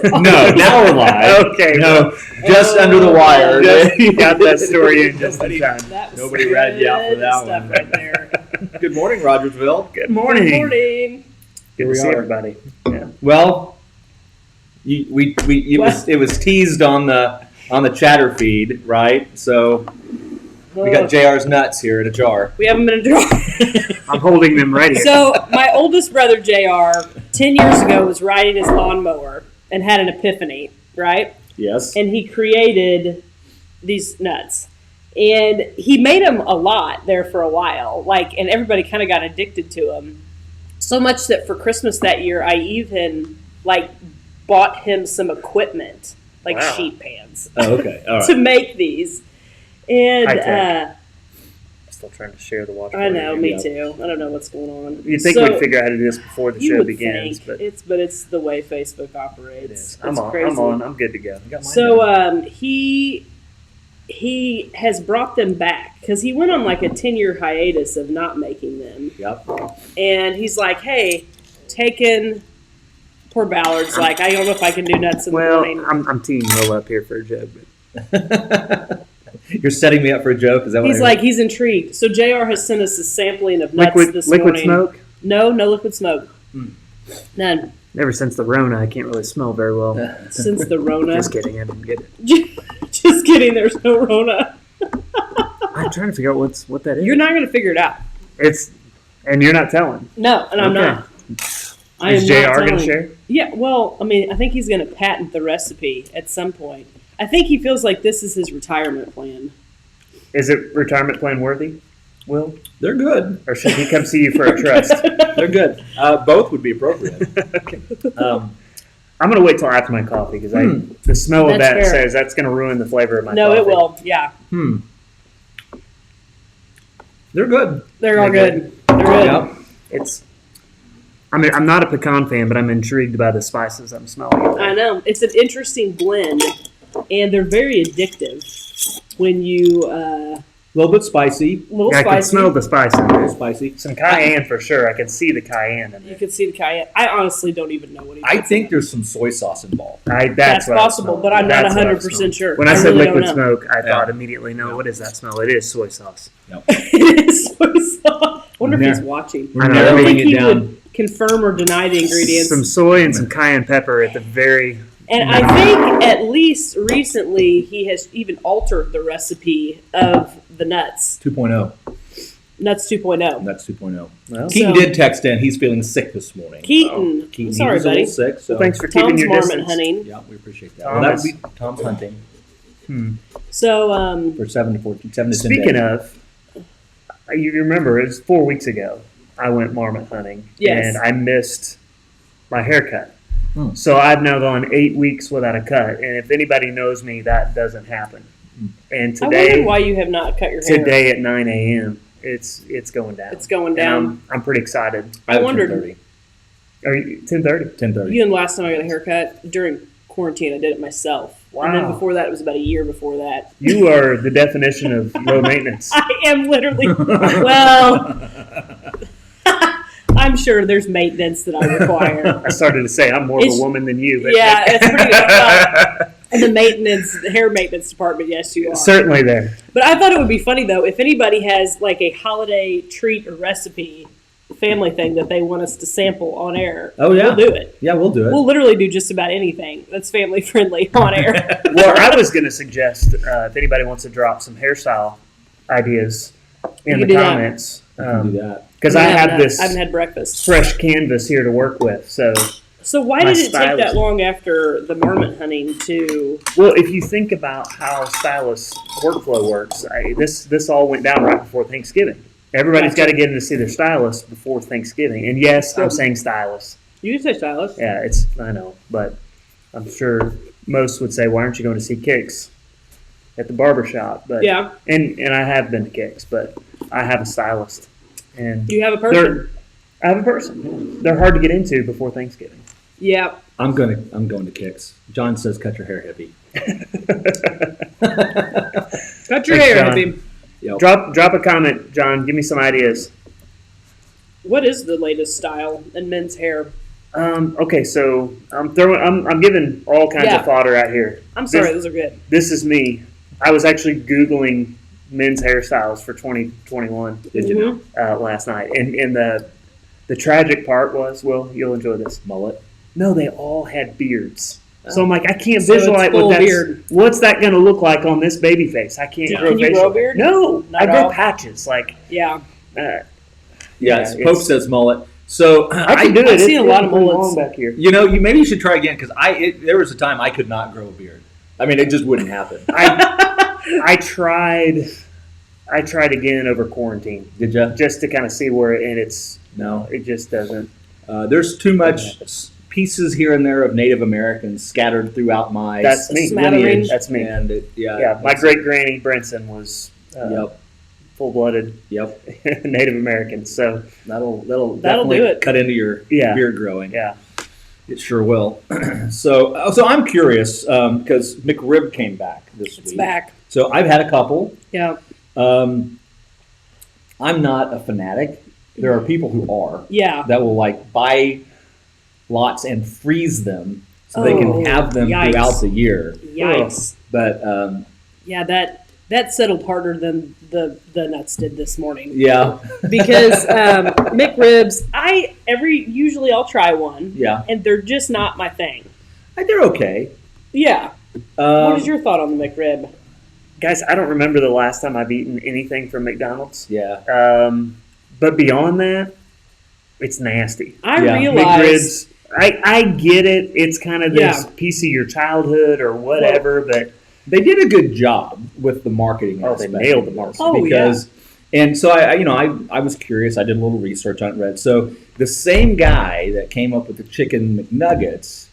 No, now we're live. Okay. No, just under the wire. You got that story in just in time. Nobody ratted you out for that one. Right there. Good morning, Rogersville. Good morning. Good morning. Good to see everybody. Yeah. Well, it was teased on the chatter feed, right? So we got JR's nuts here in a jar. We have them in a jar. I'm holding them right here. So my oldest brother, JR, 10 years ago was riding his lawnmower and had an epiphany, right? Yes. And he created these nuts. And he made them a lot there for a while, and everybody kind of got addicted to them. So much that for Christmas that year, I even, bought him some equipment, sheet pans. Oh, okay. All right. To make these. And, Still trying to share the watch. I know, me too. I don't know what's going on. You'd think we'd figure out how to do this before the show begins, but it's the way Facebook operates. It is. It's crazy. I'm on. I'm good to go. So he has brought them back because he went on a 10-year hiatus of not making them. Yep. And he's like, hey, poor Ballard's I don't know if I can do nuts in the morning. Well, I'm teeing Will up here for a joke, but. You're setting me up for a joke? Is that what he's intrigued. So JR has sent us a sampling of nuts this morning. Liquid smoke? No liquid smoke. None. Ever since the Rona, I can't really smell very well. Since the Rona? Just kidding, I didn't get it. Just kidding, there's no Rona. I'm trying to figure out what that is. You're not going to figure it out. And you're not telling. No, and I'm not. Is JR going to share? Yeah, well, I think he's going to patent the recipe at some point. I think he feels like this is his retirement plan. Is it retirement plan worthy, Will? They're good. Or should he come see you for a trust? They're good. Both would be appropriate. Okay. I'm going to wait till after my coffee because the smell of that says that's going to ruin the flavor of my coffee. No, it will. Yeah. They're good. They're all good. They're good. Yep. I'm not a pecan fan, but I'm intrigued by the spices I'm smelling. I know. It's an interesting blend, and they're very addictive when you... a little bit spicy. I can smell the spice in there. Spicy. Some cayenne for sure. I can see the cayenne in there. You can see the cayenne. I honestly don't even know what he I think there's some soy sauce involved. That's possible, but I'm not 100% sure. When I said really liquid smoke, I thought immediately, what is that smell? It is soy sauce. Yep. It is soy sauce. I wonder if he's watching. We're narrowing it down. Would confirm or deny the ingredients. Some soy and some cayenne pepper at the very... And I think at least recently he has even altered the recipe of the nuts. 2.0. Nuts 2.0. Nuts 2.0. Well, Keaton did text in. He's feeling sick this morning. Keaton. Keaton, sorry, he was buddy. A little sick. So. Thanks for keeping Tom's your marmot distance. hunting. Yeah, we appreciate that. Well, that would be Tom's hunting. So for 7 to 10 days. Speaking of, you remember it was 4 weeks ago. I went marmot hunting, and I missed my haircut. So I've now gone 8 weeks without a cut, and if anybody knows me, that doesn't happen. And today, I wonder why you have not cut your hair. Today at 9 a.m., it's going down. It's going down. I'm pretty excited. I wondered. 10:30. Are you 10:30? 10:30. You know, the last time I got a haircut during quarantine, I did it myself. Wow. And then before that, it was about a year before that. You are the definition of low maintenance. I am literally. Well. I'm sure there's maintenance that I require. I started to say I'm more of a woman than you. But yeah, it's pretty good. In the hair maintenance department, yes, you are. Certainly there. But I thought it would be funny, though, if anybody has a holiday treat or recipe, family thing that they want us to sample on air. Oh, yeah. We'll do it. Yeah, we'll do it. We'll literally do just about anything that's family friendly on air. Well, I was going to suggest if anybody wants to drop some hairstyle ideas in the comments. do that. Because I have this I haven't had breakfast. Fresh canvas here to work with. So why did it take that long after the marmot hunting to... Well, if you think about how stylists' workflow works, this all went down right before Thanksgiving. Everybody's got to get in to see their stylist before Thanksgiving. And yes, I'm saying stylist. You can say stylist. Yeah, I know. But I'm sure most would say, why aren't you going to see Kicks at the barbershop? But yeah. And I have been to Kicks, but I have a stylist. And you have a person? I have a person. They're hard to get into before Thanksgiving. Yeah. I'm going to Kicks. John says cut your hair, hippie. Cut your hair, hippie. Yep. Drop a comment, John. Give me some ideas. What is the latest style in men's hair? Okay, so I'm giving all kinds Yeah. of fodder out here. I'm sorry, those are good. This is me. I was actually Googling men's hairstyles for 2021 Did you know? last night, and the tragic part was, well, you'll enjoy this. Mullet. No, they all had beards. So I'm like, I can't So it's visualize full what beard. what's that going to look like on this baby face. I can't grow Can you facial grow a hair. beard? No, Not I at grow all? patches. Like, Yeah. uh, Yeah, Yeah, Pope it's- says mullet. So I can do it. I've It's seen a lot of pretty mullets. long back here. maybe you should try again because there was a time I could not grow a beard. I mean, it just wouldn't happen. I tried again over quarantine Did you? just to kind of see where No. it just doesn't. There's too much pieces here and there of Native Americans scattered throughout my That's me. Smattering. That's me. And Yeah, my great granny Brinson was Yep. full-blooded Yep. Native American. So That'll That'll definitely do it. cut into your Yeah. beard growing. yeah, It sure will. So I'm curious because McRib came back this It's week. back. So I've had a couple. Yeah. I'm not a fanatic. There are people who are Yeah. that will like buy lots and freeze them so they Oh, can have them yikes. throughout the year. Yikes. But Yeah, that settled harder than the nuts did this morning. yeah, Because McRibs, usually I'll try one, yeah, and they're just not my thing. they're okay. Yeah. What is your thought on the McRib? guys, I don't remember the last time I've eaten anything from McDonald's. Yeah, But beyond that, it's nasty. I Yeah. realize. McRibs. I get it. It's kind of this Yeah. piece of your childhood or whatever, but they did a good job with the marketing. Oh, they aspect nailed of the this marketing. Oh, because, and so I was curious. I did a little research on it. Read so the same guy that came up with the chicken McNuggets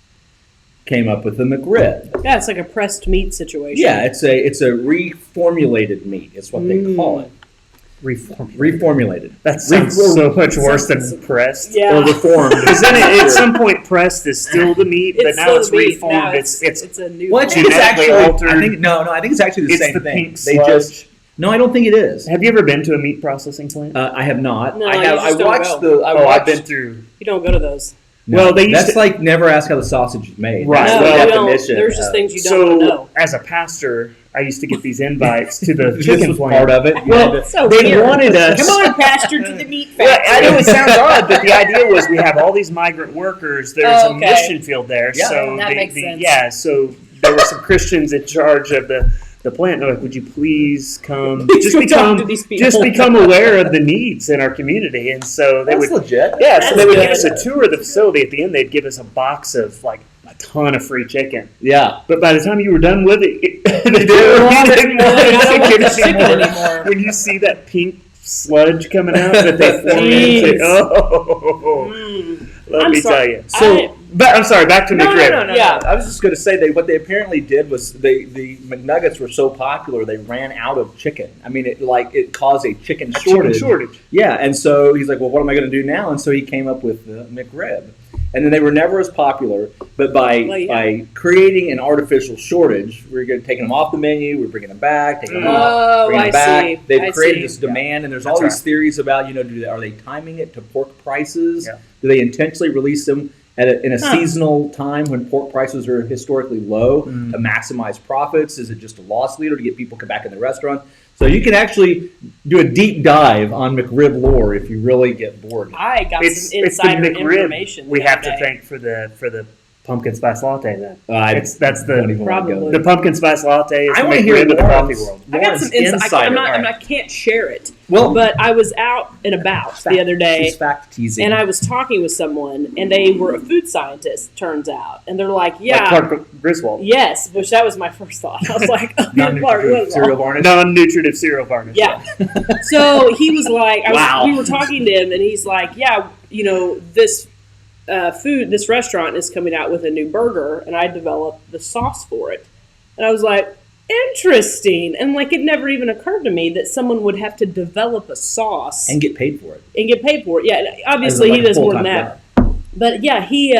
came up with the McRib. Yeah, it's like a pressed meat situation. Yeah, it's a reformulated meat. It's what they call it. reformed. Reformulated. That sounds so much worse than Sounds- pressed. Yeah. Or reformed. Because then at some point, pressed is still the meat, but It's now still it's the meat. reformed. Now It's a new. Well, I think it's genetically actually. altered. I think no. I think it's actually the It's same the thing. pink They sludge. just. No, I don't think it is. Have you ever been to a meat processing plant? I have not. No, I you have. just I don't watched go. the. I I've watched. been through. You don't go to those. No, Well, they used that's to- like never ask how the sausage is made. Right. That's No, the you don't. definition. There's just of- things you don't want to know. as a pastor, I used to get these invites to the This chicken was plant. part of it. You Well, had to- So they weird. wanted us. Come on, Pastor, to the meat Well, factory. I know it sounds odd, but the idea was we have all these migrant workers. There's Oh, a okay. mission field there, Yeah. so That makes sense. yeah. So there were some Christians in charge of the plant. They're like, "Would you please come? Please come talk to these people." just become aware of the needs in our community." And so they That's would, legit. yeah. So That's they would good. give us a tour of the facility. At the end, they'd give us a box of like a ton of free chicken. Yeah. But by the time you were done with it, they didn't want it. didn't They want don't want chicken the chicken anymore. anymore. When you see that pink sludge coming out that they form Jeez. into, oh, Mm. let I'm me sorry. tell you. I- But I'm sorry. Back to No, McRib. no. Yeah. I was just going to say what they apparently did was the McNuggets were so popular they ran out of chicken. I mean, it caused a chicken shortage. Chicken shortage. Yeah, and so he's like, well, what am I going to do now? And so he came up with the McRib. And then they were never as popular, but by creating an artificial shortage, we're taking them off the menu, we're bringing them back, taking them off, Oh, bringing I them back. see. They've I created see. this demand, and there's That's all these right. theories about, are they timing it to pork prices? Yeah. Do they intentionally release them in a Huh. seasonal time when pork prices are historically low Mm. to maximize profits? Is it just a loss leader to get people to come back in the restaurant? So you can actually do a deep dive on McRib lore if you really get bored. I got It's some the insider McRib information. we the have other to day. thank for the pumpkin spice latte. Then that's don't even the wanna go Probably. there. pumpkin spice latte is I the want to hear McRib of the coffee Lauren's- world. I got Lauren's some insight. insider. I can't share it. Well, But I was out and about the other day, she's fact teasing. and I was talking with someone, and they were a food scientist, turns out. And they're like, Like yeah, Clark Griswold. yes, which that was my first thought. I was like, oh, Clark Non-nutritive cereal Griswold. varnish. Non-nutritive cereal varnish. Yeah. So he was like, Wow. we were talking to him, and he's like, yeah, this this restaurant is coming out with a new burger, and I developed the sauce for it. And I was like, interesting. And like, it never even occurred to me that someone would have to develop a sauce and get paid for it. and get paid for it. Yeah, obviously As a, he does more than full-time that. job. But yeah, he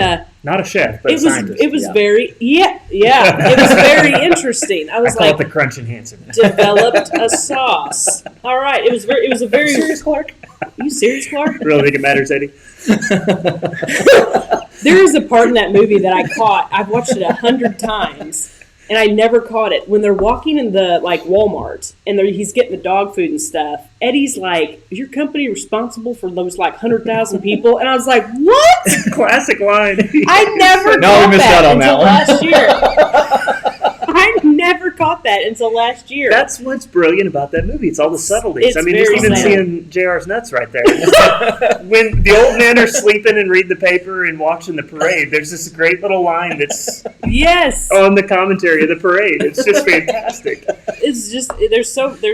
Not a chef, but a it was scientist. it was yeah. very it was very interesting. I I was call like, it the crunch enhancer. developed a sauce. All right, it was a very Serious, Clark? Are you serious, Clark? Really think it matters, Eddie? There is a part in that movie that I caught. I've watched it 100 times, and I never caught it. When they're walking in the Walmart, and he's getting the dog food and stuff, Eddie's like, "Is your company responsible for those 100,000 people?" And I was like, "What?" Classic line. I never No, caught we missed that out on until that one. last year. I never caught that until last year. That's what's brilliant about that movie. It's all the subtleties. It's just very even subtle. seeing JR's nuts right there. When the old men are sleeping and reading the paper and watching the parade, there's this great little line that's yes. on the commentary of the parade. It's just fantastic. It's just there's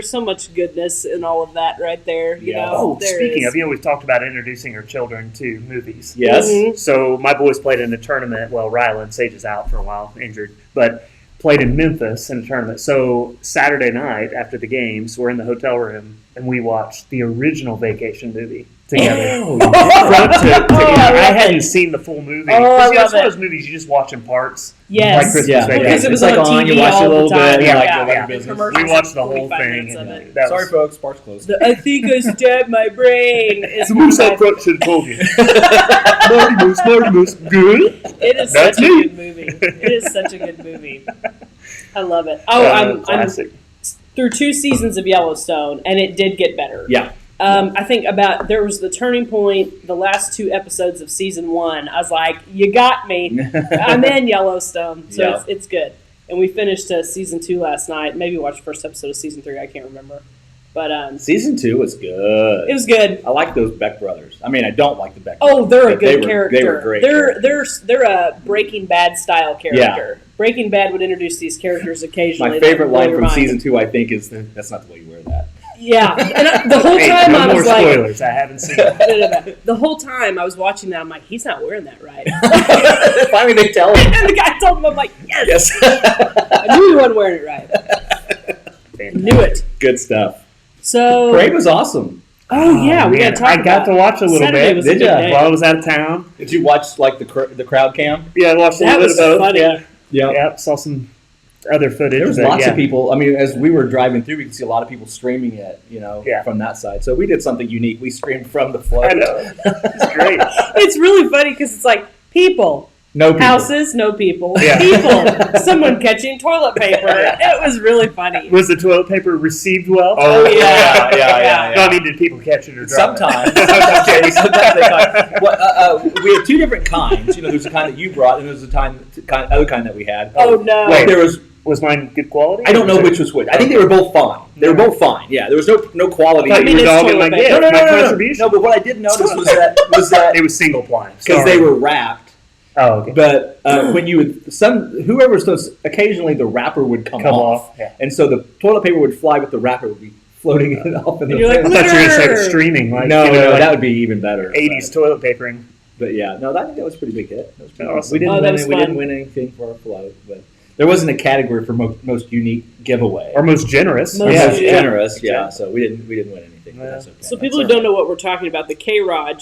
so much goodness in all of that right there. You know. Oh, There speaking is. of, we've talked about introducing our children to movies. Yes. Mhm. So my boys played in a tournament. Well, Ryland, Sage is out for a while, injured, but played in Memphis in a tournament. So Saturday night after the games, we're in the hotel room and we watched the original Vacation movie together. Oh, Front to end. I I love hadn't it. seen the full movie. Oh, I It's love one it. of those movies you just watch in parts. Yes. Like Christmas Yeah. Vacation. Because it was It's like on on, TV you watch it a all little the time. bit, you like, go about your The business. commercials We watched the are whole 45 thing. minutes of And it. that Sorry, was, folks. Park's closed. I think I stabbed my brain. It's the moose up front should have told you. Marty Moose, good. It is That's such me. a good movie. It is such a good movie. I love it. Oh, I'm classic. through 2 seasons of Yellowstone, and it did get better. Yeah. I think there was the turning point, the last 2 episodes of season 1. I was like, you got me. I'm in Yellowstone. So Yeah. it's good. And we finished season 2 last night. Maybe watched the first episode of season 3. I can't remember. But Season 2 was good. it was good. I like those Beck brothers. I mean, I don't like the Beck Oh, brothers. they're a but good they character. They were great. They're a Breaking Bad style character. Breaking Bad would introduce these characters occasionally. My that favorite would blow line your from mind. season 2, I think, is that's not the way you wear that. Yeah, and the whole Hey, time no I more was like, spoilers. I haven't seen it. no. The whole time I was watching that, I'm like, he's not wearing that right. Finally, they tell him. And the guy told him, I'm like, yes, Yes. I knew he wasn't wearing it right. Knew it. Good stuff. So, Parade was awesome. oh yeah, we got Man, to talk I about got to watch a little Saturday bit. was a Did good ya? day. While I was out of town. Did you watch the crowd cam? Yeah, I watched a That little bit was of both. funny. Yeah. Yeah. Yeah, saw some other footage. There was but lots yeah. of people. I mean, as we were driving through, we could see a lot of people streaming it, Yeah. from that side. So we did something unique. We streamed from the float. I know. It's great. It's really funny because it's like people, No people. houses, no people, Yeah. people, someone catching toilet paper. It was really funny. Was the toilet paper received well? Oh, yeah. yeah. No, I mean, did people catch it or drop Sometimes, it? sometimes they caught. Well, we had 2 different kinds. There's the kind that you brought, and there's the other kind that we had. Oh no! Wait. There was. Was mine good quality? I don't know which was which. I think they were both fine. They were both fine. Yeah, there was no quality. I thought mean, you were it's dogging my toilet gift, paper. my No. contribution. No, but what I did notice was that It was single ply. because they were wrapped. Oh, okay. But when you would whoever was supposed, occasionally the wrapper would come off, Yeah. and so the toilet paper would fly, but the wrapper would be floating it off in the And you're like, I thought you were going to say Glitter! streaming. Like, no, like that would be even better. 80s toilet papering. But yeah, no, that was a pretty big hit. That was pretty Awesome. We didn't Oh, that win. was We fun. didn't win anything for our float, but there wasn't a category for most unique giveaway. Or most generous. Most yeah, Yeah. generous. Yeah, so we didn't win anything. But Yeah. that's okay. So That's people who all don't right. know what we're talking about, the K-ROG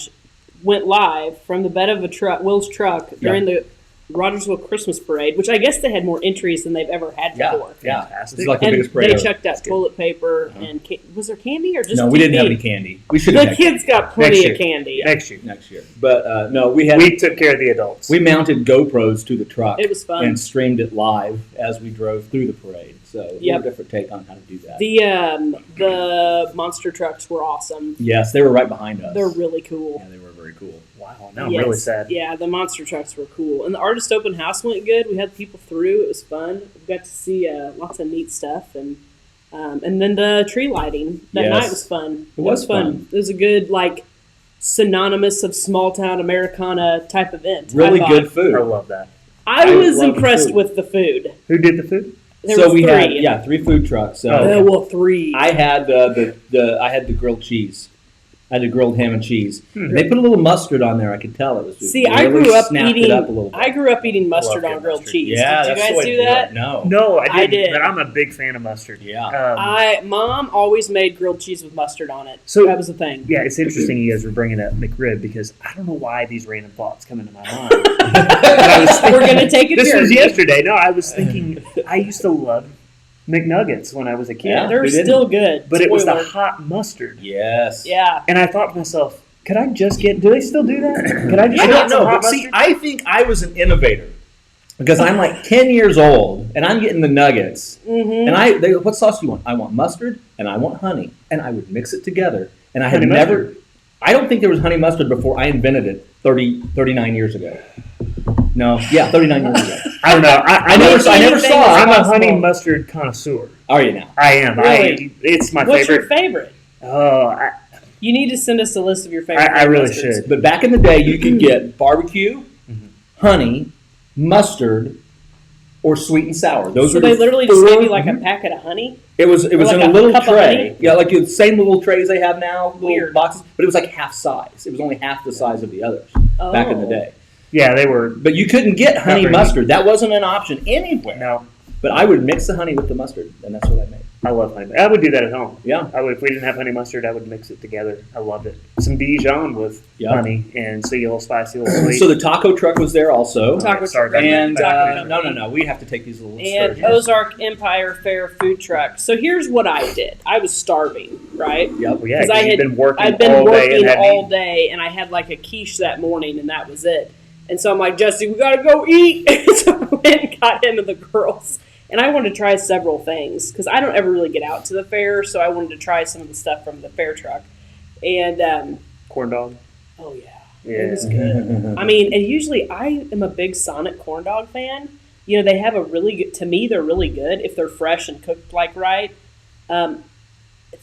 went live from the bed of a truck, Will's truck, during the Rogersville Christmas Parade, which I guess they had more entries than they've ever had Yeah, before. yeah. Fantastic. This is like the And biggest parade they ever. chucked out good. toilet paper Uh-huh. and was there candy or just No, we didn't have TV? any candy. We should have The had kids got plenty Next of candy. Next year. next year. But no, we took care of the adults. we mounted GoPros to the truck It was fun. and streamed it live as we drove through the parade. So a Yep. little different take on how to do that. The monster trucks were awesome. Yes, they were right behind us. They're really cool. Yeah, they were very cool. Wow, now I'm Yes. really sad. Yeah, the monster trucks were cool. And the artist open house went good. We had people through. It was fun. We got to see lots of neat stuff. And then the tree lighting that Yes. night was fun. It was fun. It was a good, synonymous of small town Americana type event. Really I thought. good food. I love that. I was love the impressed food. with the food. Who did the food? There so were we three. had 3 food trucks. So Oh, Well, 3. I had the grilled cheese. I had the grilled ham and cheese. Hmm. They put a little mustard on there. I could tell it was. See, really I grew up snapped eating. it up a little bit. I grew up eating mustard Love on good grilled mustard. cheese. Yeah, Did you that's guys the way do to that? it. No. No, I did. But I'm a big fan of mustard. Yeah. Mom always made grilled cheese with mustard on it. So- that was the thing. Yeah, it's interesting you guys were bringing up McRib because I don't know why these random thoughts come into my mind. I was thinking- We're gonna take a This journey. was yesterday. No, I was thinking I used to love McNuggets when I was a kid, Yeah. They're Who didn't? still good. but it was the Spoiler. hot mustard. Yes. Yeah. And I thought to myself, Could I just get? Do they still do that? Could I just? I get don't some know, hot but see, mustard? I think I was an innovator because I'm like 10 years old and I'm getting the nuggets. Mm-hmm. And they go, what sauce do you want? I want mustard and I want honey, and I would mix it together. And I had Honey never. mustard? I don't think there was honey mustard before I invented it 39 years ago. No, yeah, 39 years ago. I don't know. I never saw it. I'm a possible. honey mustard connoisseur. Are you now? I am. Really? It's my What's favorite. your favorite? Oh, You need to send us a list of your favorite. I really mustards. should. But back in the day, you could get barbecue, honey, mustard, or sweet and sour. Those So were they the literally just four- gave you like a packet of honey. It was like in a a little cup of tray. honey? Yeah, like the same little trays they have now, little Weird. boxes. But it was like half size. It was only half the size of the others back in the Oh. day. Yeah, they were. But you couldn't get honey very mustard. That wasn't an option anywhere. No, But I would mix the honey with the mustard, and that's what I made. I love honey. I would do that at home. Yeah. I would if we didn't have honey mustard. I would mix it together. I loved it. Some Dijon with Yep. honey and see a little spicy, a little sweet. So the taco truck was there also. Taco Sorry, truck. And Taco no, we have to take these little And excursions. Ozark Empire Fair food truck. So here's what I did. I was starving, right? Yep. Well, yeah, 'Cause 'cause I you've had- been working I'd been all day working and hadn't all eaten. day, and I had like a quiche that morning, and that was it. And so I'm like, Jesse, we gotta go eat. So I went and got him and the girls. And I wanted to try several things because I don't ever really get out to the fair, so I wanted to try some of the stuff from the fair truck. And Corn dog. oh yeah, Yeah. it was good. I mean, and usually I am a big Sonic corn dog fan. You know, they have a really good. To me, they're really good if they're fresh and cooked like right.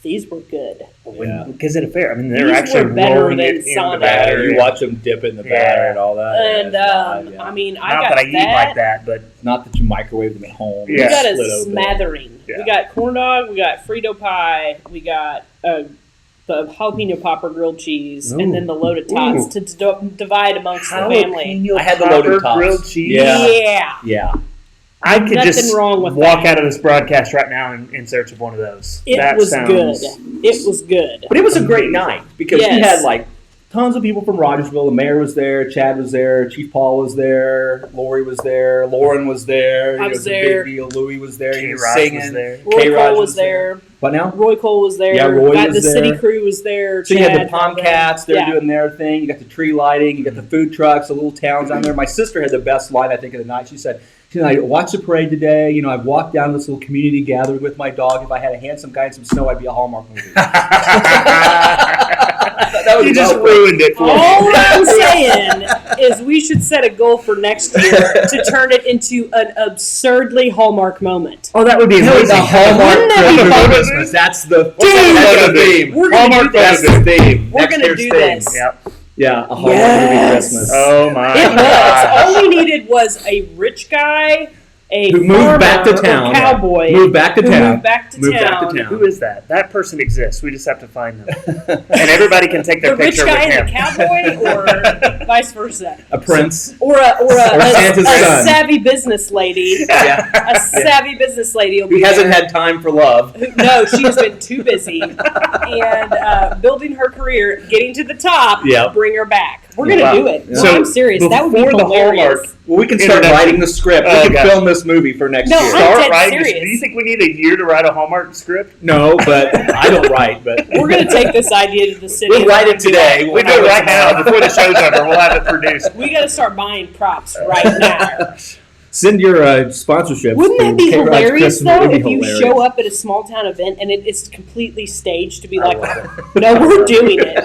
These were good. Yeah. Because at a fair, I mean, they're These actually were better rolling than it in the Sonic. batter. You watch them dip it in the batter and all that. And Yeah, it's live, yeah. I mean, I Not got that I eat like that, but Not that you microwave them at home. We Yeah. got Split a open. smattering. Yeah. We got corn dog. We got Frito pie. We got the jalapeno popper grilled cheese, Ooh. and then the loaded tots to divide amongst the family. jalapeno I had the popper loaded tots. grilled cheese. Yeah. Yeah. Yeah. I could Nothing just wrong with walk that. out of this broadcast right now in search of one of those. It That was sounds- good. It was good. But it was a great night because we Yes. had like tons of people from Rogersville. The mayor was there, Chad was there, Chief Paul was there, Lori was there, Lauren was there. I It was was a there. big deal. Louis was there. He was K-ROG singing. was there. Roy K-ROG Cole was there. What now? Roy Cole was there. Yeah, Roy got was the city there. crew was there. So you had Chad, the Palm all that. Cats, they're Yeah. doing their thing. You got the tree lighting, you got the food trucks, the little towns down there. My sister had the best line, I think, of the night. She said, I watched the parade today. You know, I've walked down this little community gathering with my dog. If I had a handsome guy and some snow, I'd be a Hallmark movie. That was You just well- ruined it for me. All I'm saying is we should set a goal for next year to turn it into an absurdly Hallmark moment. Oh, that would be You know, amazing. the Hallmark Wouldn't that be for fun? Christmas. That's the That's the theme. We're gonna Hallmark do this. That's the theme. We're Next gonna year's do theme. this. Yep. Yeah, a Hallmark Yes. movie Christmas. Oh my It was. gosh. All we needed was a rich guy, a Who moved back to farmer, town. or cowboy, Moved back to who town. moved back to Moved back town. to town. Who is that? That person exists. We just have to find them. And everybody can take their The rich picture guy with and him. the cowboy, or vice versa, A prince. or a Santa's son. savvy business lady. Yeah. A savvy business lady will be Who hasn't there. had time for love. No, she has been too busy and building her career, getting to the top. Yeah. Bring her back. We're gonna Wow. do it. Yeah. No, I'm serious. That would be before the hilarious. Hallmark Well, we can start Introduction. writing the script. Oh, We can God. film this movie for next No, year. I'm Start dead writing. serious. Do you think we need a year to write a Hallmark script? No, but I don't write. But We're gonna take this idea to the city. we'll and write it today. We do it right now before the show's over. We'll have it produced. We gotta start buying props right now. Send your sponsorships. Wouldn't that to be K-ROG hilarious Christmas. though? It would If be you hilarious. show up at a small town event and it's completely staged to be I like, love no, we're doing it.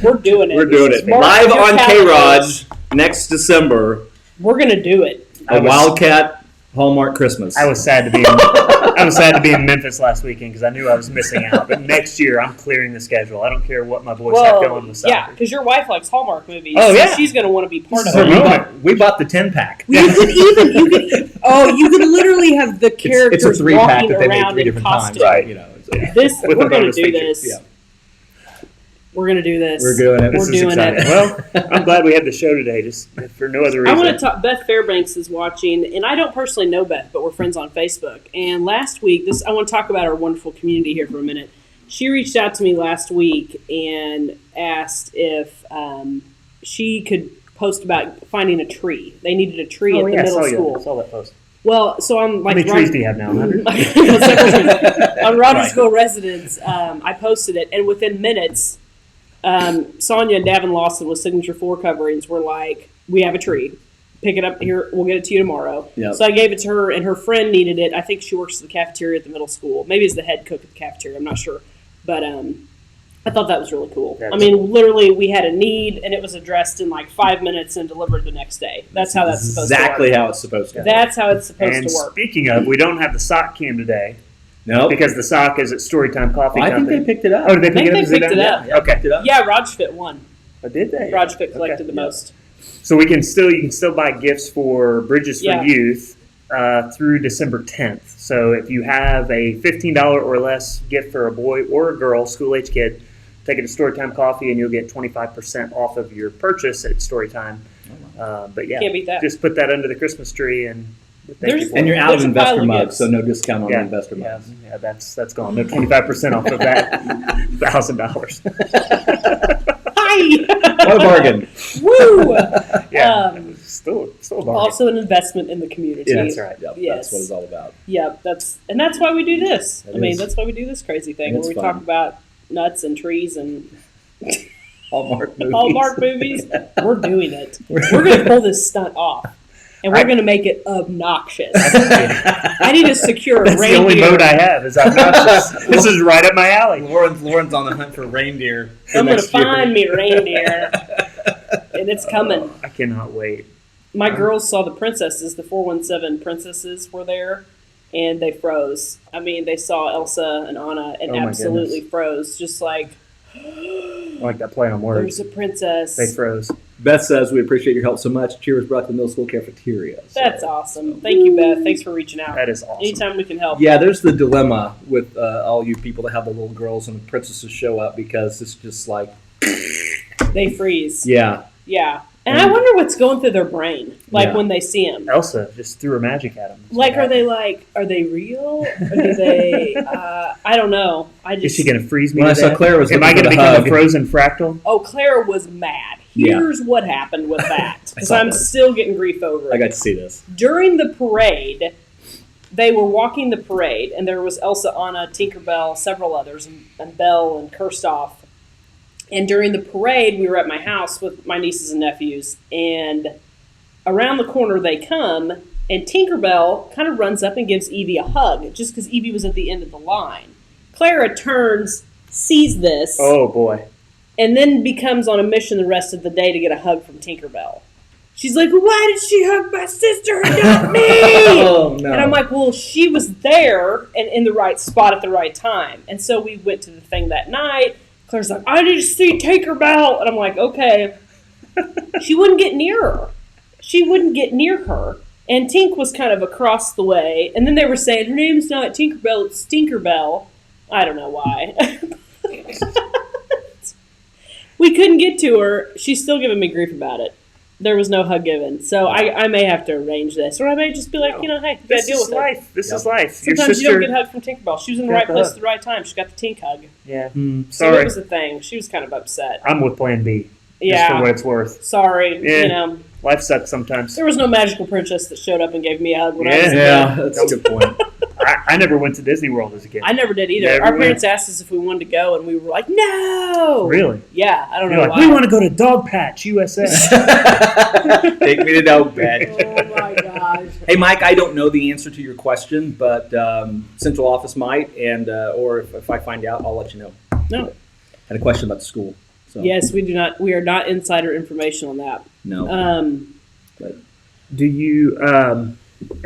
We're doing it. We're doing it Mark live your on calendars. K-ROG next December. We're gonna do it. A Wildcat Hallmark Christmas. I was sad to be. I was sad to be in Memphis last weekend because I knew I was missing out. But next year, I'm clearing the schedule. I don't care what my boys have going with soccer. yeah, because your wife likes Hallmark movies. Oh, so yeah. she's gonna want to be part of So it. we bought the 10-pack. You could literally have the It's a characters 3-pack walking that they made around 3 in different costume. times. Right. You know, This With we're the gonna bonus do features. this. yeah. We're gonna do this. We're doing it. We're This is doing exciting. it. Well, I'm glad we had the show today, just for no other I reason. want to talk. Beth Fairbanks is watching, and I don't personally know Beth, but we're friends on Facebook. And last week, I want to talk about our wonderful community here for a minute. She reached out to me last week and asked if she could post about finding a tree. They needed a tree at the middle I school. saw that post. Well, so I'm How like, many trees do you have now? 100? on Rogersville Residence, I posted it, and within minutes, Sonia and Davin Lawson with Signature Floor Coverings were like, we have a tree. Pick it up here. We'll get it to you tomorrow. Yep. So I gave it to her, and her friend needed it. I think she works at the cafeteria at the middle school. Maybe it's the head cook at the cafeteria. I'm not sure. But I thought that was really cool. I mean, literally, we had a need, and it was addressed in like 5 minutes and delivered the next day. That's how that's supposed to work. Exactly how it's supposed to work. That's how it's supposed to work. Speaking of, we don't have the sock cam today. No, because the sock is at Storytime Coffee Company. I think they picked it up. Oh, did they pick it up? They picked it up. Yeah, okay. Picked it up. Yeah, Rajfit won. Oh, did they? Rajfit collected the most. So you can still buy gifts for Bridges for Youth through December 10th. So if you have a $15 or less gift for a boy or a girl, school-age kid, take it to Storytime Coffee and you'll get 25% off of your purchase at Storytime. But yeah, can't beat that. Just put that under the Christmas tree and and you're out of investor mug, so no discount on the investor mug. Yeah, that's gone. No 25% off of that $1,000. What a bargain! Woo! Yeah, still a bargain. Also an investment in the community. Yeah, that's right. Yep, yes. That's what it's all about. Yeah, that's why we do this. That's why we do this crazy thing where we talk about nuts and trees and Hallmark movies. We're doing it. We're going to pull this stunt off. And we're going to make it obnoxious. I need to secure a reindeer. That's the only mode I have is obnoxious. This is right up my alley. Lauren's on the hunt for reindeer. I'm going to find me reindeer. And it's coming. I cannot wait. My girls saw the princesses. The 417 princesses were there. And they froze. I mean, they saw Elsa and Anna and absolutely froze. Just like... I like that play on words. There's a princess. They froze. Beth says, we appreciate your help so much. Cheers, Brockton Middle School Cafeteria. That's awesome. Thank you, Beth. Thanks for reaching out. That is awesome. Anytime we can help. Yeah, there's the dilemma with all you people that have the little girls and the princesses show up because it's just like... They freeze. Yeah. Yeah. And I wonder what's going through their brain, when they see him. Elsa just threw her magic at him. Are they real? Or do they, I don't know. Is she going to freeze me? When I saw Claire was am I going to become a frozen fractal? Oh, Claire was mad. Here's what happened with that. Because I'm still getting grief over it. I got to see this. During the parade, they were walking the parade, and there was Elsa, Anna, Tinkerbell, several others, and Belle and Kirstoff. And during the parade, we were at my house with my nieces and nephews, and around the corner they come, and Tinkerbell kind of runs up and gives Evie a hug, just because Evie was at the end of the line. Clara turns, sees this. Oh, boy. And then becomes on a mission the rest of the day to get a hug from Tinkerbell. She's like, why did she hug my sister and not me? Oh, no. And I'm like, well, she was there and in the right spot at the right time. And so we went to the thing that night. Claire's like, I need to see Tinkerbell. And I'm like, okay. She wouldn't get near her. And Tink was kind of across the way. And then they were saying, her name's not Tinkerbell, it's Tinkerbell. I don't know why. We couldn't get to her. She's still giving me grief about it. There was no hug given. So I may have to arrange this. Or I may just be like, hey, you gotta deal with it. This is life. Sometimes you don't get hugged from Tinkerbell. She was in the right place at the right time. She got the Tink hug. Yeah. So that was the thing. She was kind of upset. I'm with Plan B. Yeah. Just for what it's worth. Sorry. Yeah. Life sucks sometimes. There was no magical princess that showed up and gave me a hug when I was a kid. Yeah, that's a good point. I never went to Disney World as a kid. I never did either. Our parents asked us if we wanted to go, and we were like, no! Really? Yeah, I don't know why. We want to go to Dog Patch, USA. Take me to Dog Patch. Oh, my gosh. Hey, Mike, I don't know the answer to your question, but central office might, and or if I find out, I'll let you know. No. I had a question about the school. So. Yes, we do not. We are not insider information on that. No. But do you? Am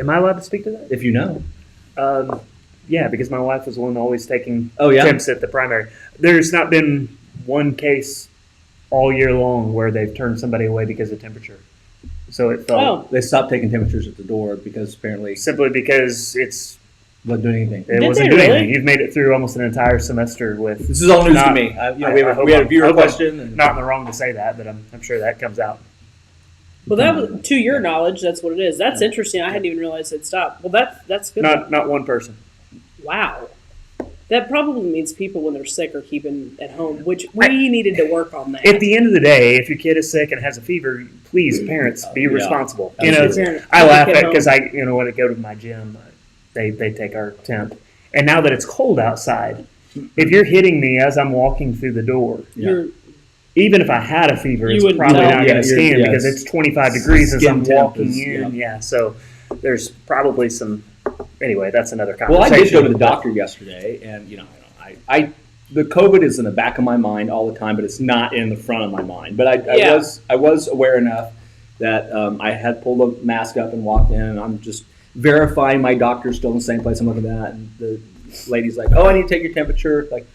I allowed to speak to that? If you know. Yeah, because my wife was the one always taking temps at the primary. There's not been one case all year long where they've turned somebody away because of temperature. So it felt they stopped taking temperatures at the door because apparently simply because it's wasn't doing anything. It wasn't doing anything. You've made it through almost an entire semester with. This is all news to me. We had a viewer question. And not in the wrong to say that, but I'm sure that comes out. Well, that was, to your knowledge, that's what it is. That's interesting. I hadn't even realized it stopped. Well, that's good. Not one person. Wow. That probably means people when they're sick are keeping at home, which we needed to work on that. At the end of the day, if your kid is sick and has a fever, please, parents, be responsible. I laugh at it because when I go to my gym, they take our temp. And now that it's cold outside, if you're hitting me as I'm walking through the door, even if I had a fever, You it's wouldn't probably know. not going to stand Yeah, because it's 25 degrees as skin I'm temp walking is- in. yeah. Yeah, so there's probably some. Anyway, that's another Well, conversation. I did go to the doctor yesterday, and I the COVID is in the back of my mind all the time, but it's not in the front of my mind. But I was aware enough that I had pulled a mask up and walked in, and I'm just verifying my doctor's still in the same place I'm looking at, and the lady's like, "Oh, I need to take your temperature." Like,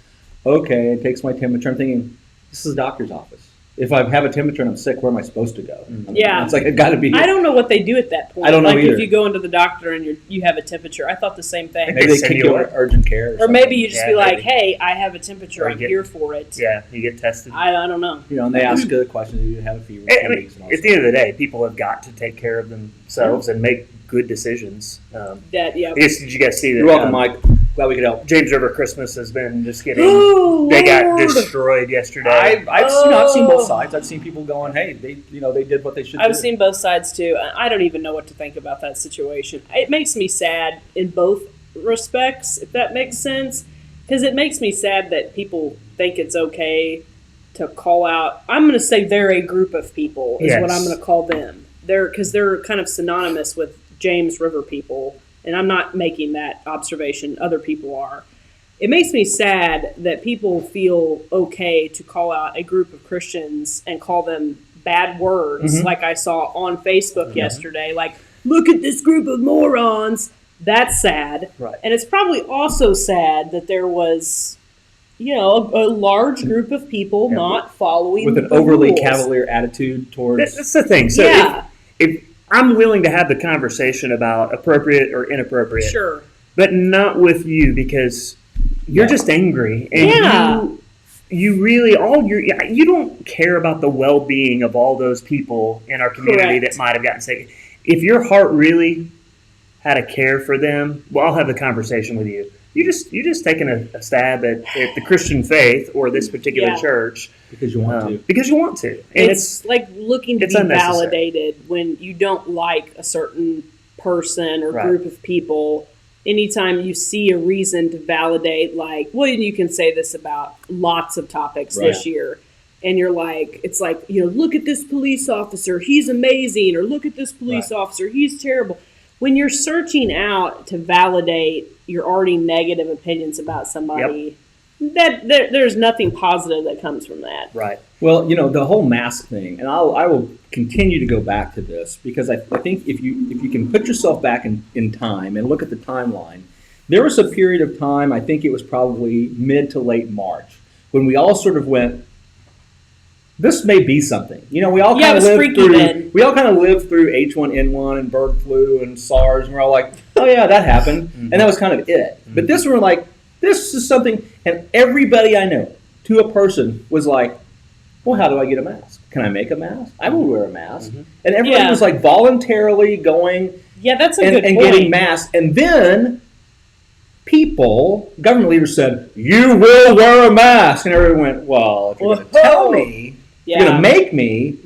okay, it takes my temperature. I'm thinking, this is a doctor's office. If I have a temperature and I'm sick, where am I supposed to go? Yeah. It's like, it got to be here. I don't know what they do at that point. I don't know like either. if you go into the doctor and you have a temperature. I thought the same thing. Maybe they kick you over to urgent care. Or maybe you just Yeah, be like, maybe. hey, I have a temperature. Or I'm you get- here for it. Yeah, you get tested. I don't know. And they ask a question, do you have a fever? I mean, at the end of the day, people have got to take care of themselves and make good decisions. I guess, did you guys see that? You're welcome, Mike. Glad we could help. James River Christmas has been just getting. Oh, They got Lord. destroyed yesterday. I've seen both sides. I've seen people going, hey, they did what they should do. I've seen both sides too. I don't even know what to think about that situation. It makes me sad in both respects, if that makes sense, because it makes me sad that people think it's okay to call out. I'm going to say they're a group of people is what I'm going to call them. Because they're kind of synonymous with James River people, and I'm not making that observation. Other people are. It makes me sad that people feel okay to call out a group of Christians and call them bad words, like I saw on Facebook yesterday. Like, look at this group of morons. That's sad. Right. And it's probably also sad that there was, a large group of people not following with an the overly rules. cavalier attitude towards. That's the thing. So if I'm willing to have the conversation about appropriate or inappropriate, Sure. but not with you because you're just angry and you really you don't care about the well-being of all those people in our community Correct. that might have gotten sick. If your heart really had a care for them, well, I'll have the conversation with you. You're just taking a stab at the Christian faith or this particular church because you want to. Because you want to. And It's like looking to it's be unnecessary. validated when you don't like a certain person or Right. group of people. Anytime you see a reason to validate, like, well, you can say this about lots of topics this year. And you're like, it's like, look at this police officer, he's amazing. Or look at this police officer, he's terrible. When you're searching out to validate your already negative opinions about somebody, there's nothing positive that comes from that. Right. Well, the whole mask thing, and I will continue to go back to this because I think if you can put yourself back in time and look at the timeline, there was a period of time, I think it was probably mid to late March, when we all sort of went, this may be something. We all kind of lived through. We all kind of lived through H1N1 and bird flu and SARS, and we're all like, "Oh yeah, that happened," and that was kind of it. But this, we're like, "This is something," and everybody I know, to a person, was like, "Well, how do I get a mask? Can I make a mask? I will wear a mask." And everybody was like voluntarily going, that's a and good point. getting masks, and then government leaders said, "You will wear a mask," and everyone went, "Well, if you're going to tell me." You're going to make me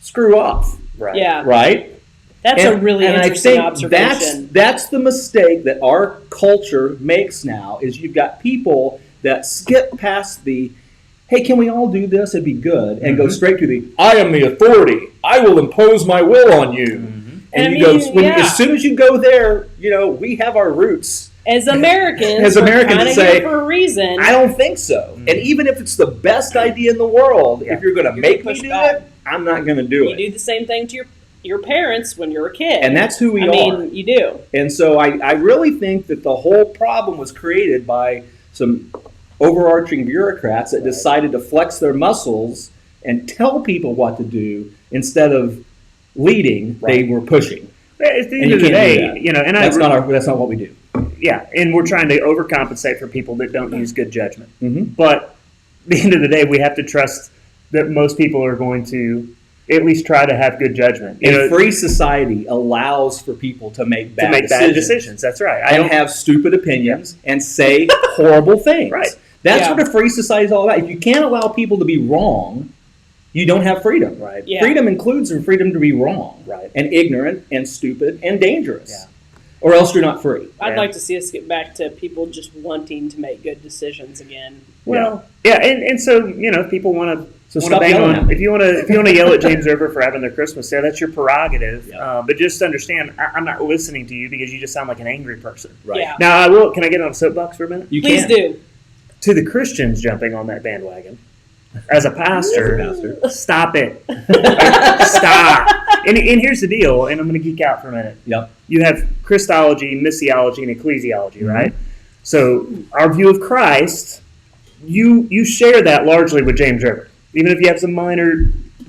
screw off. Right. Yeah. Right? That's a really interesting I think observation. That's the mistake that our culture makes now, is you've got people that skip past the, hey, can we all do this? It'd be good. And go straight to the, I am the authority. I will impose my will on you. And as soon as you go there, we have our roots. As Americans, to say, for a reason. I don't think so. And even if it's the best idea in the world, if you're going to make me do it, I'm not going to do it. You do the same thing to your parents when you're a kid. And that's who we are. I mean, you do. And so I really think that the whole problem was created by some overarching bureaucrats that decided to flex their muscles and tell people what to do instead of leading. They were pushing. At the end of the day, and that's not what we do. Yeah, and we're trying to overcompensate for people that don't use good judgment. Mm-hmm. But at the end of the day, we have to trust that most people are going to at least try to have good judgment. A free society allows for people to make bad decisions. That's right. I don't have stupid opinions and say horrible things. Right. That's what a free society is all about. If you can't allow people to be wrong, you don't have freedom. Right. Yeah. Freedom includes the freedom to be wrong. Right. And ignorant and stupid and dangerous. Yeah. Or else you're not free. I'd like to see us get back to people just wanting to make good decisions again. Well, and so, if people want to So stop yelling at me. If you want to yell at James River for having their Christmas there, that's your prerogative. Yeah. But just understand, I'm not listening to you because you just sound like an angry person. Right. Yeah. Now, I will. Can I get on a soapbox for a minute? You Please can. do. To the Christians jumping on that bandwagon, as a pastor, stop it. Stop. And here's the deal, and I'm going to geek out for a minute. Yep. You have Christology, missiology, and ecclesiology, right? So our view of Christ, you share that largely with James River, even if you have some minor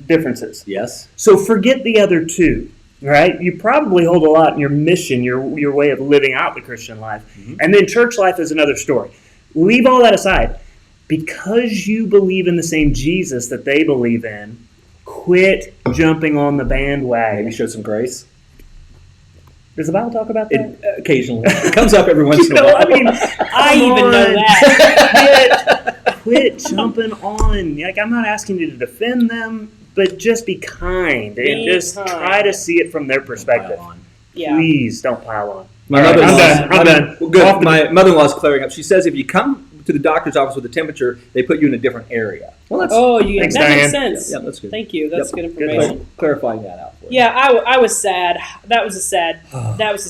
differences. Yes. So forget the other two, right? You probably hold a lot in your mission, your way of living out the Christian life. And then church life is another story. Leave all that aside. Because you believe in the same Jesus that they believe in, quit jumping on the bandwagon. Maybe show some grace. Does the Bible talk about that? Occasionally. It comes up every once in a while. I mean, I even know that. Quit jumping on. Like, I'm not asking you to defend them, but just be kind and just try to see it from their perspective. Yeah. Please don't pile on. I'm done. Good. My mother-in-law's clearing up. She says if you come to the doctor's office with a temperature, they put you in a different area. Well, that's Thanks, that Diane. makes sense. Yeah, that's good. Thank you. That's good information. Clarifying that out for you. Yeah, I was sad. That was a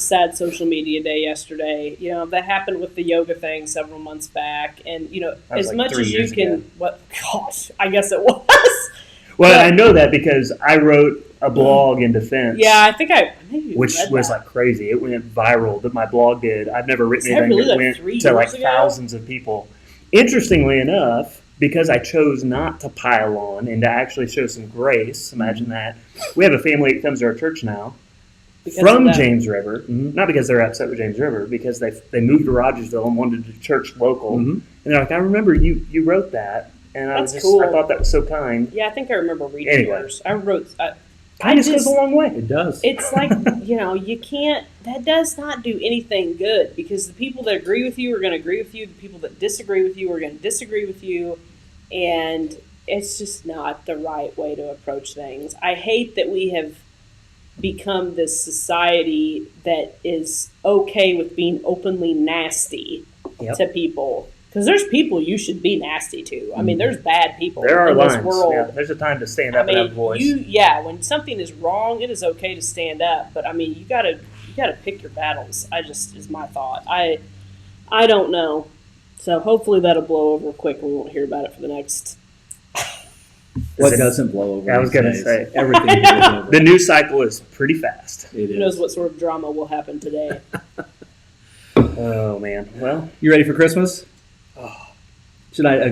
sad social media day yesterday. You know, that happened with the yoga thing several months back, and you know, That was as like much 3 as you years can. ago. What? Gosh, I guess it was. Well, I know that because I wrote a blog in defense. Yeah, I think I maybe Which read was that. like crazy. It went viral that my blog did. I've never written Is that anything really that like went 3 to like years ago? thousands of people. Interestingly enough, because I chose not to pile on and to actually show some grace, imagine that. We have a family that comes to our church now Because from of that. James River, not because they're upset with James River, because they moved to Rogersville and wanted a church local. And they're like, I remember you wrote that. And That's cool. I thought that was so kind. Yeah, I think I remember reading Anyway. yours. I wrote. Kindness goes a long way. It does. It's like, you know, you can't, that does not do anything good because the people that agree with you are going to agree with you. The people that disagree with you are going to disagree with you. And it's just not the right way to approach things. I hate that we have become this society that is okay with being openly nasty to people. Because there's people you should be nasty to. I mean, there's bad people There are in lines. this world. Yeah, there's a time to stand up and have a voice. When something is wrong, it is okay to stand up. But I mean, you gotta pick your battles. Is my thought. I don't know. So hopefully that'll blow over quick, and we won't hear about it for the next. What doesn't blow over? I was going to these say days? Everything blows over. The news cycle is pretty fast. It Who is. knows what sort of drama will happen today? Oh man. Well, You ready for Christmas? Should I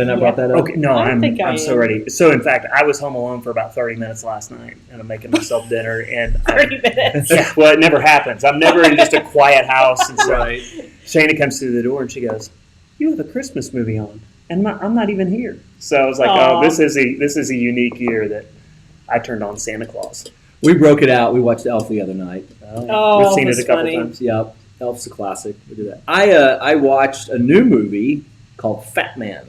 not brought that up? okay. No, I think I I'm so am. ready. So in fact, I was home alone for about 30 minutes last night, and I'm making myself dinner. And 30 minutes. yeah, well, it never happens. I'm never in just a quiet house. And so Right. Shayna comes through the door and she goes, "You have a Christmas movie on, and I'm not even here." So I was like, Aw. "Oh, this is a unique year that I turned on Santa Claus." We broke it out. We watched Elf the other night. Oh, We've seen it that's a couple funny. times. Yep. Elf's a classic. We did that. I watched a new movie called Fat Man.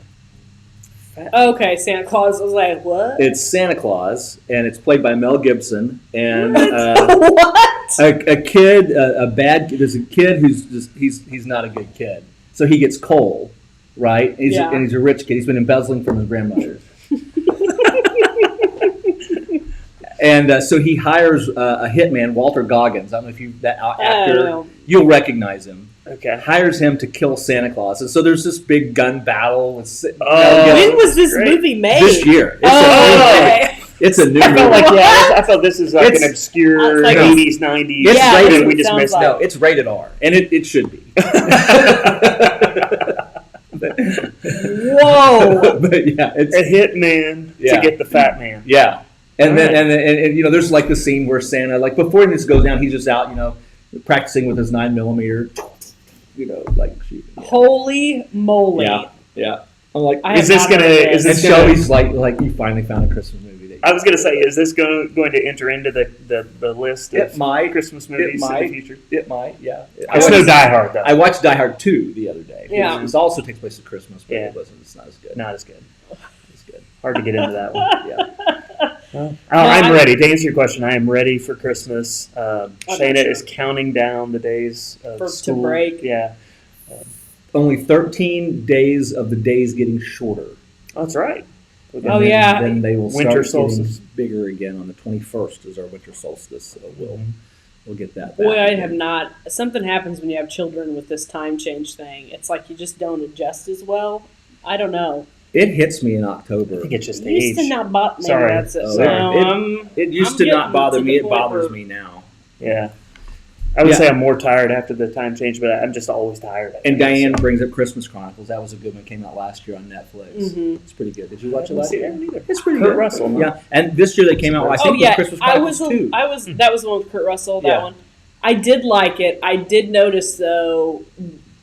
Okay, Santa Claus was like, what? It's Santa Claus, and it's played by Mel Gibson. And What? a kid, there's a kid who's just he's not a good kid. So he gets coal, right? And he's a rich kid. He's been embezzling from his grandmother. And so he hires a hitman, Walter Goggins. I don't know if that actor, you'll recognize him. Okay. Hires him to kill Santa Claus. And so there's this big gun battle. With When was this Great. movie made? This year. It's a new I felt movie. like I felt this is like It's- an obscure like 80s, 90s. It's Yeah, rated. that's what we it just sounds missed like. No, it's rated R, and it should be. Whoa. But yeah, it's a hitman Yeah. to get the fat man. yeah. And then Alright. and you know, there's like the scene where Santa, like before this goes down, he's just out, you know, practicing with his 9mm, you know, like shooting. Holy moly. Yeah. I'm like, I Is have this not gonna- heard is this. and this gonna- Shelby's like, you finally found a Christmas movie. I was going to say, is this going to enter into the list of It might. Christmas movies in might. the future? It might, yeah. It's no Die Hard, though. I watched Die Hard 2 the other day. Yeah. Which also takes place at Christmas, but Yeah. it's not as good. Not as good. It's good. Hard to get into that one. Yeah. I'm ready. To answer your question, I am ready for Christmas. Shayna sure. is counting down the days of To school. break. Yeah. Only 13 days of the days getting shorter. Oh, that's right. Oh, yeah. Then they will Winter start solstice. getting bigger again on the 21st is our winter solstice. So we'll get that. Boy, I back have again. not. Something happens when you have children with this time change thing. It's like you just don't adjust as well. I don't know. It hits me in October. I think it's just It used to age. not bother me. Sorry. That's it. Oh, So, It used I'm to not getting bother to me. the It point bothers where- me now. Yeah. I would Yeah. say I'm more tired after the time change, but I'm just always tired. And Diane brings up Christmas Chronicles. That was a good one. Came out last year on Netflix. Mhm. It's pretty good. Did you watch it I last haven't year? seen it either. It's pretty Kurt good. Russell, huh? Yeah, and this year they came out. I think oh yeah, with Christmas I Chronicles was. too. That was the one with Kurt Russell. That Yeah. one. I did like it. I did notice though,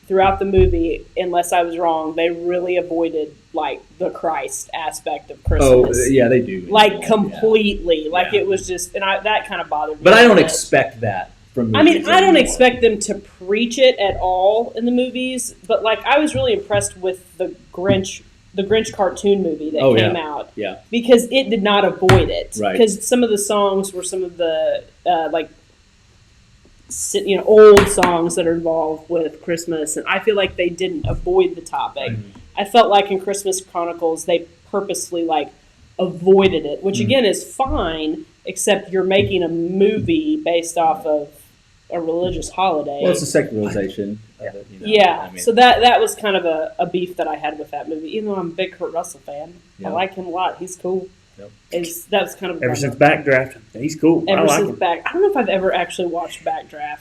throughout the movie, unless I was wrong, they really avoided like the Christ aspect of Oh Christmas. yeah, they do. Like Yeah. completely. Like Yeah. it was just, and that kind of bothered me. But I a don't bit. expect that from. I mean, movies I don't anymore. expect them to preach it at all in the movies, but like I was really impressed with the Grinch cartoon movie that Oh, came yeah. out. Yeah. Because it did not avoid it. Right. Because some of the songs were some of the old songs that are involved with Christmas, and I feel like they didn't avoid the topic. I felt like in Christmas Chronicles they purposely like avoided it, which again is fine, except you're making a movie based off of a religious holiday. Well, it's a secularization of it. You know? Yeah, I mean, so that was kind of a beef that I had with that movie. Even though I'm a big Kurt Russell fan, Yeah. I like him a lot. He's cool. Yep. That was kind of a Ever bummer. since Backdraft, he's cool. I Ever like since him. back. I don't know if I've ever actually watched Backdraft.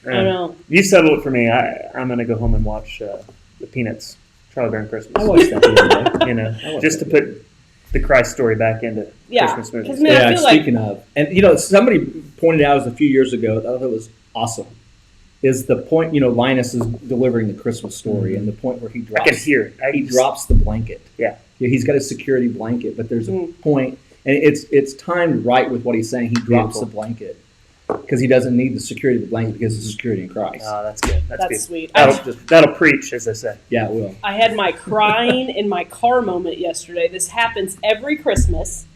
I don't know. You settled it for me. I'm going to go home and watch the Peanuts, Charlie Brown Christmas. I watched that the other day. You know, I watched just to that. put the Christ story back into Yeah, Christmas movies. 'cause, man, I Yeah, feel like- speaking of, and somebody pointed out a few years ago, I thought it was awesome. Is the point, Linus is delivering the Christmas story, and the point where he I drops, can hear it. he drops the blanket. Yeah. He's got a security blanket, but there's a point, and it's timed right with what he's saying. He drops Beautiful. the blanket because he doesn't need the security of the blanket because it's security in Christ. Oh, that's good. That's good. Sweet. That'll preach, as they say. Yeah, it will. I had my crying in my car moment yesterday. This happens every Christmas.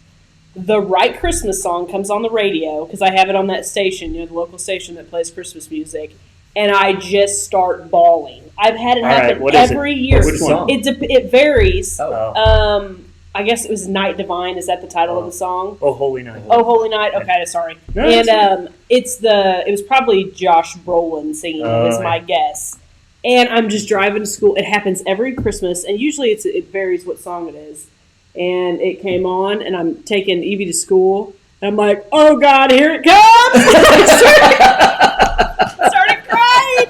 The right Christmas song comes on the radio because I have it on that station, the local station that plays Christmas music, and I just start bawling. I've had it All right, happen what is every it? year. Which one? It varies. Oh. I guess it was Night Divine. Is that the title of the song? Oh, Holy Night. Oh, Holy Night. Okay, sorry. No, And that's it was probably Josh Brolin singing Oh, is my guess. And I'm just driving to school. It happens every Christmas, and usually it varies what song it is. And it came on, and I'm taking Evie to school, and I'm like, oh God, here it comes! Started crying.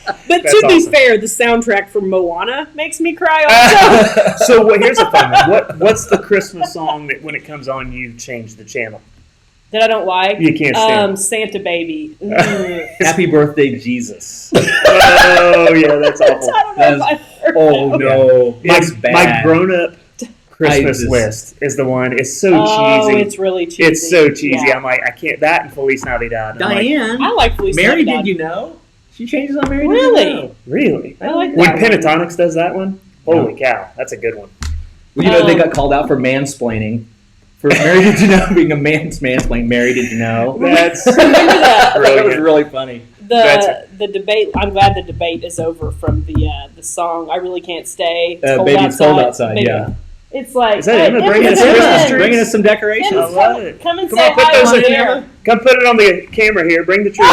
But That's to be awesome. fair, the soundtrack for Moana makes me cry also. So here's a fun one. What's the Christmas song that when it comes on, you change the channel? That I don't like. You can't stand. Santa Baby. Mm. Happy birthday, Jesus. Oh, yeah, that's awful. I don't know if I've heard Oh that. no, My, it's bad. my grown-up Christmas I just- list is the one. It's so Oh, cheesy. it's really cheesy. It's so cheesy. Yeah. I'm like, I can't. That and Feliz Navidad. I'm like, Diane, I like Feliz Mary, Navidad. did you know? She changes on Mary. Really? Did you know? really? I like When that one. Pentatonics does that one, holy cow, that's a good one. Well, they got called out for mansplaining. For Mary, did you know? Being a mansplaining. Mary, did you know? That's Remember that? That was brilliant. really funny. The debate. I'm glad the debate is over from the song. I really can't stay. It's Baby, it's cold outside. Baby. Yeah. It's like Is that Emma hey, bringing it's us Emma. Christmas trees? Bringing us some decorations. I love it. Come and Come say on, put hi those on in the air. Come put it on the camera here. Bring the trees.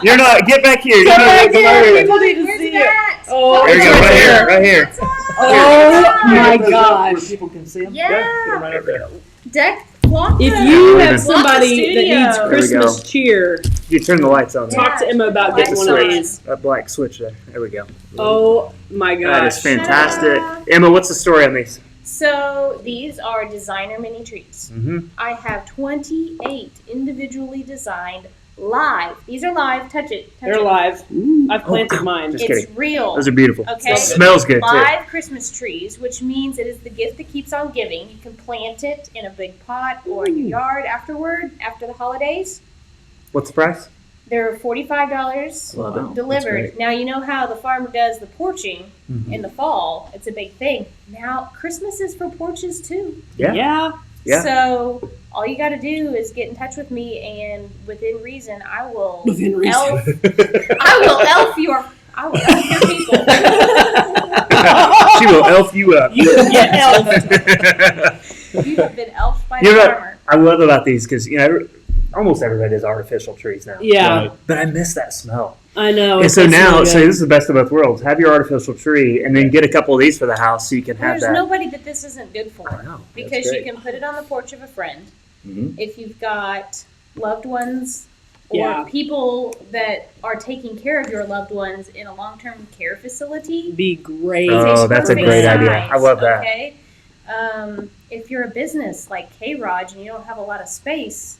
You're not. Get back here. Come Come back over here. here. People need to Where's see it. that? Oh, There you it's go. right Right there. here. Right here. Oh my Where gosh! people can see them. Yeah. Get 'em right over there. Deck block If the- you Block have the somebody that studio. needs There we Christmas go. cheer, You turn the lights on. talk to Emma about Lights getting one of on. these. That black switch there. There we go. Oh my gosh! That is fantastic. Emma, what's the story on these? So these are designer mini trees. Mm-hmm. I have 28 individually designed live. These are live. Touch it. Touch They're it. live. I've planted mine. Just It's kidding. real. Those are beautiful. Okay. It smells good too. Live Christmas trees, which means it is the gift that keeps on giving. You can plant it in a big pot or in your yard after the holidays. What's the price? They're $45 Wow, that's delivered. great. Now you know how the farmer does the porching Mm-hmm. in the fall. It's a big thing. Now Christmas is for porches too. Yeah. Yeah. So all you got to do is get in touch with me, and within reason, I will Within reason. I will elf your people. She will elf you up. You get elfed. You have been elfed by You the know farmer. I love about these because almost everybody does artificial trees now. Yeah, Right. But I miss that smell. I know. And It so tastes now, really so good. this is the best of both worlds. Have your artificial tree, and then get a couple of these for the house, so you can have There's that. nobody that this isn't good for. I know. Because you great. can put it on the porch of a friend. Mhm. If you've got loved ones or Yeah. people that are taking care of your loved ones in a long-term care facility, Be great. Oh, that's a perfect great idea. size, I love that. Okay, if you're a business like K-ROG and you don't have a lot of space,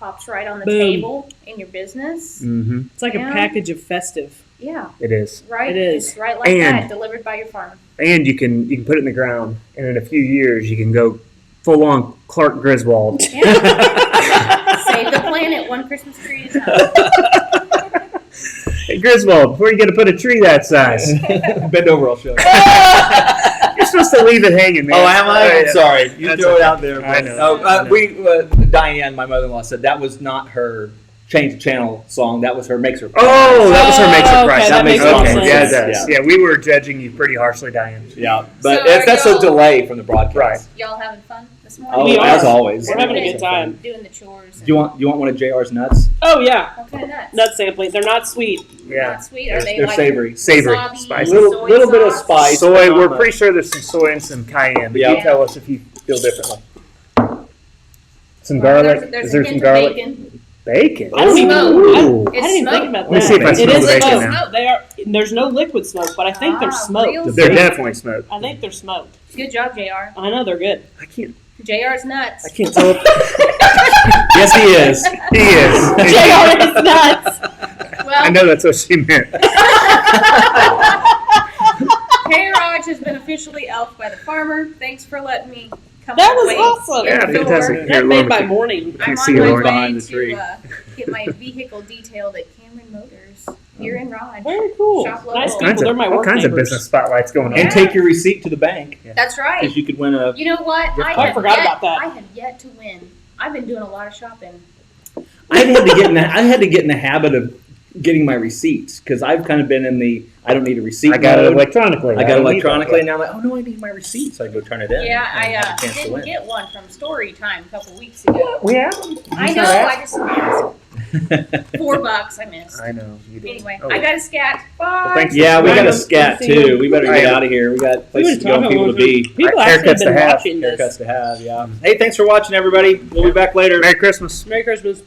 pops right on the Boom. table in your business. Mm-hmm. It's like Yeah. a package of festive. Yeah, It is. right. It is. It's right like And- that, delivered by your farm. And you can put it in the ground, and in a few years, you can go full on Clark Griswold. Yeah. Save the planet one Christmas tree at a time. Hey, Griswold, before you get to put a tree that size, Bend over, I'll show you. you're supposed to leave it hanging, man. Oh, am I? I'm Yeah. sorry. You That's throw it okay. out there. I but- know. Oh, I know. Diane, my mother-in-law, said that was not her change the channel song. That was her makes her. Oh, that was her makes Oh, her price. okay, that makes a lot of okay. sense. Yeah, it does. Yeah. Yeah, we were judging you pretty harshly, Diane. Yeah, but So if that's a y'all- delay from the broadcast. Right. Y'all having fun this morning? Oh, We as are. always. We're having a good time. Doing the chores. Do you want one of JR's nuts? Oh yeah, What kind of nuts? nut sampling. They're not sweet. Yeah. Not sweet. Are they They're like savory. Savory, wasabi, spicy. soy Little bit of sauce? spice. Soy, we're Mama. pretty sure there's some soy and some cayenne, but Yeah. you tell us if you feel differently. Some Well, garlic? There's Is there a some hint garlic? of bacon. Bacon? I don't even. Ooh. I didn't even smoked. think about that. Let me see if I It smell is the bacon smoked. now. They are. There's no liquid smoke, but I think they're smoked. real They're smoked. definitely smoked. I think they're smoked. Good job, JR. I know they're good. I can't JR's nuts. tell if Yes, he is. he is. JR is nuts. I Well, know that's what she meant. K-ROG has been officially elfed by the farmer. Thanks for letting me come That all the was way awesome. in Yeah, the fantastic. door. Here, That made Lauren, my can- morning. Can't I'm see on you, my Lauren. way Behind the tree. to get my vehicle detailed at Cameron Motors here in Rod. Very cool. Shop local. Nice All people. They're my all work kinds of neighbors. business spotlights going on. Yeah. And take your receipt to the bank That's right. because you could win a. You know what? I forgot about that. I have yet to win. I've been doing a lot of shopping. I had to get in. I had to get in the habit of getting my receipts because I've kind of been in the I don't need a receipt. I got it mode. electronically. I got it don't need electronically, that. and now I'm like, oh no, I need my receipt, so I go turn it in. Yeah, and have a I chance to didn't win. get one from Story Time a couple weeks ago. We have them. I You know. said I just missed $4. I missed. I know. You did. Anyway, Oh, I got a scat. Bye. Well, thanks. Yeah, we got a Random scat thing. too. We better get Right. out of here. We got We places to were go and talking people to about- be. People Haircuts actually have to been have. watching this. Haircuts to have. Yeah. Hey, thanks for watching, everybody. We'll be back later. Merry Christmas. Merry Christmas.